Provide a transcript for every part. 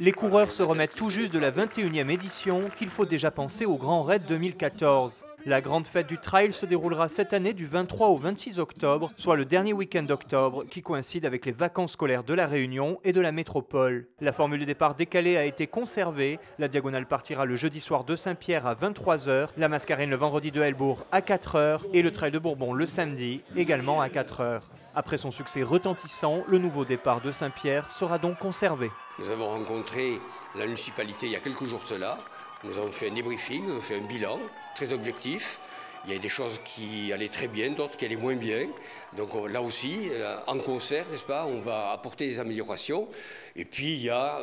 Les coureurs se remettent tout juste de la 21e édition qu'il faut déjà penser au Grand Raid 2014. La grande fête du trail se déroulera cette année du 23 au 26 octobre, soit le dernier week-end d'octobre qui coïncide avec les vacances scolaires de la Réunion et de la métropole. La formule de départ décalée a été conservée. La diagonale partira le jeudi soir de Saint-Pierre à 23 h, la Mascarène le vendredi de Helbourg à 4 h et le trail de Bourbon le samedi également à 4 h. Après son succès retentissant, le nouveau départ de Saint-Pierre sera donc conservé. Nous avons rencontré la municipalité il y a quelques jours de cela. Nous avons fait un débriefing, nous avons fait un bilan très objectif. Il y a des choses qui allaient très bien, d'autres qui allaient moins bien. Donc là aussi, en concert, n'est-ce pas, on va apporter des améliorations. Et puis il y a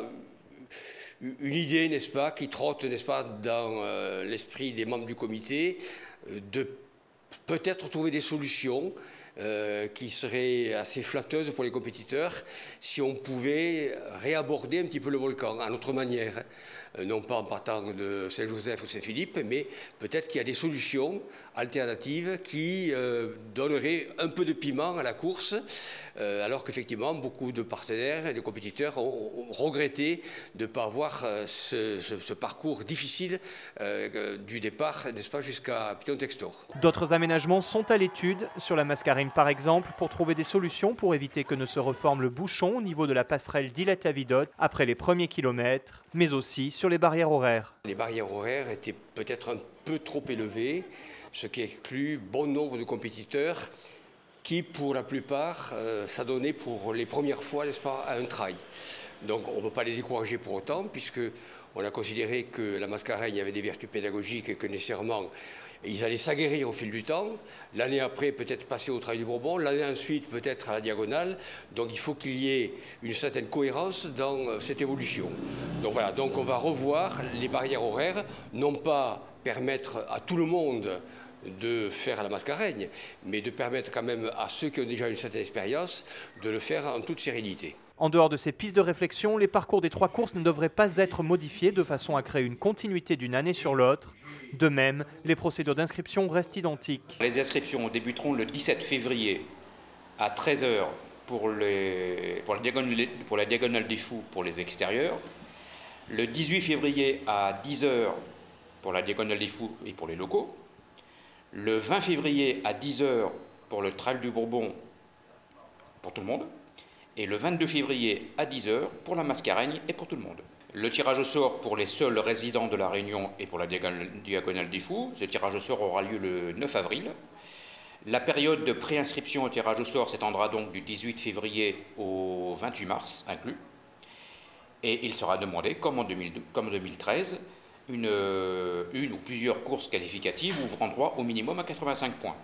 une idée, n'est-ce pas, qui trotte, n'est-ce pas, dans l'esprit des membres du comité, de peut-être trouver des solutions qui seraient assez flatteuses pour les compétiteurs si on pouvait réaborder un petit peu le volcan à notre manière. Non pas en partant de Saint-Joseph ou Saint-Philippe, mais peut-être qu'il y a des solutions alternatives qui donneraient un peu de piment à la course, alors qu'effectivement, beaucoup de partenaires et de compétiteurs ont regretté de ne pas avoir ce parcours difficile du départ, n'est-ce pas, jusqu'à Piton-Textor. D'autres aménagements sont à l'étude, sur la Mascarène par exemple, pour trouver des solutions pour éviter que ne se reforme le bouchon au niveau de la passerelle d'Illet-à-Vidotte après les premiers kilomètres, mais aussi sur les barrières horaires. Les barrières horaires étaient peut-être un peu trop élevées, ce qui exclut bon nombre de compétiteurs qui, pour la plupart, s'adonnaient pour les premières fois, n'est-ce pas, à un trail. Donc on ne peut pas les décourager pour autant, puisqu'on a considéré que la Mascarène avait des vertus pédagogiques et que nécessairement ils allaient s'aguerrir au fil du temps. L'année après, peut-être passer au trail du Bourbon, l'année ensuite, peut-être à la diagonale. Donc il faut qu'il y ait une certaine cohérence dans cette évolution. Donc voilà, donc on va revoir les barrières horaires, non pas permettre à tout le monde de faire à la Mascarène, mais de permettre quand même à ceux qui ont déjà une certaine expérience de le faire en toute sérénité. En dehors de ces pistes de réflexion, les parcours des 3 courses ne devraient pas être modifiés de façon à créer une continuité d'une année sur l'autre. De même, les procédures d'inscription restent identiques. Les inscriptions débuteront le 17 février à 13 h pour la diagonale des Fous pour les extérieurs, le 18 février à 10 h pour la diagonale des Fous et pour les locaux, le 20 février à 10 h pour le trail du Bourbon pour tout le monde, et le 22 février à 10 h pour la Mascarène et pour tout le monde. Le tirage au sort pour les seuls résidents de la Réunion et pour la diagonale des Fous, ce tirage au sort aura lieu le 9 avril. La période de préinscription au tirage au sort s'étendra donc du 18 février au 28 mars inclus. Et il sera demandé, comme en 2013, une ou plusieurs courses qualificatives ouvrant droit au minimum à 85 points.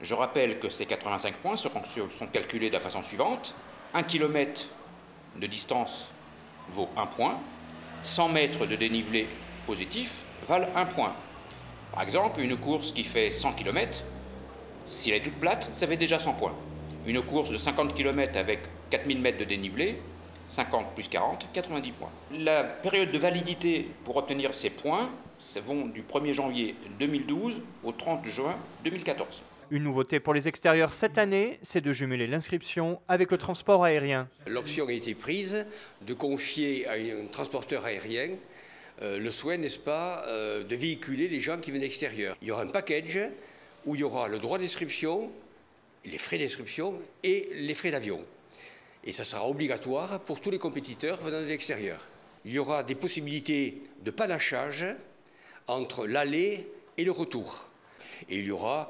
Je rappelle que ces 85 points sont calculés de la façon suivante. 1 km de distance vaut 1 point, 100 mètres de dénivelé positif valent 1 point. Par exemple, une course qui fait 100 km, si elle est toute plate, ça fait déjà 100 points. Une course de 50 km avec 4000 mètres de dénivelé, 50 plus 40, 90 points. La période de validité pour obtenir ces points, ça vont du 1er janvier 2012 au 30 juin 2014. Une nouveauté pour les extérieurs cette année, c'est de jumeler l'inscription avec le transport aérien. L'option a été prise de confier à un transporteur aérien le soin, n'est-ce pas, de véhiculer les gens qui viennent de l'extérieur. Il y aura un package où il y aura le droit d'inscription, les frais d'inscription et les frais d'avion. Et ça sera obligatoire pour tous les compétiteurs venant de l'extérieur. Il y aura des possibilités de panachage entre l'aller et le retour. Et il y aura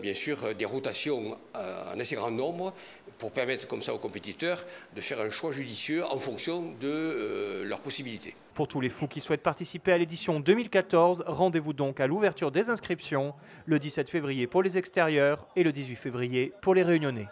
bien sûr des rotations en assez grand nombre pour permettre comme ça aux compétiteurs de faire un choix judicieux en fonction de leurs possibilités. Pour tous les fous qui souhaitent participer à l'édition 2014, rendez-vous donc à l'ouverture des inscriptions le 17 février pour les extérieurs et le 18 février pour les Réunionnais.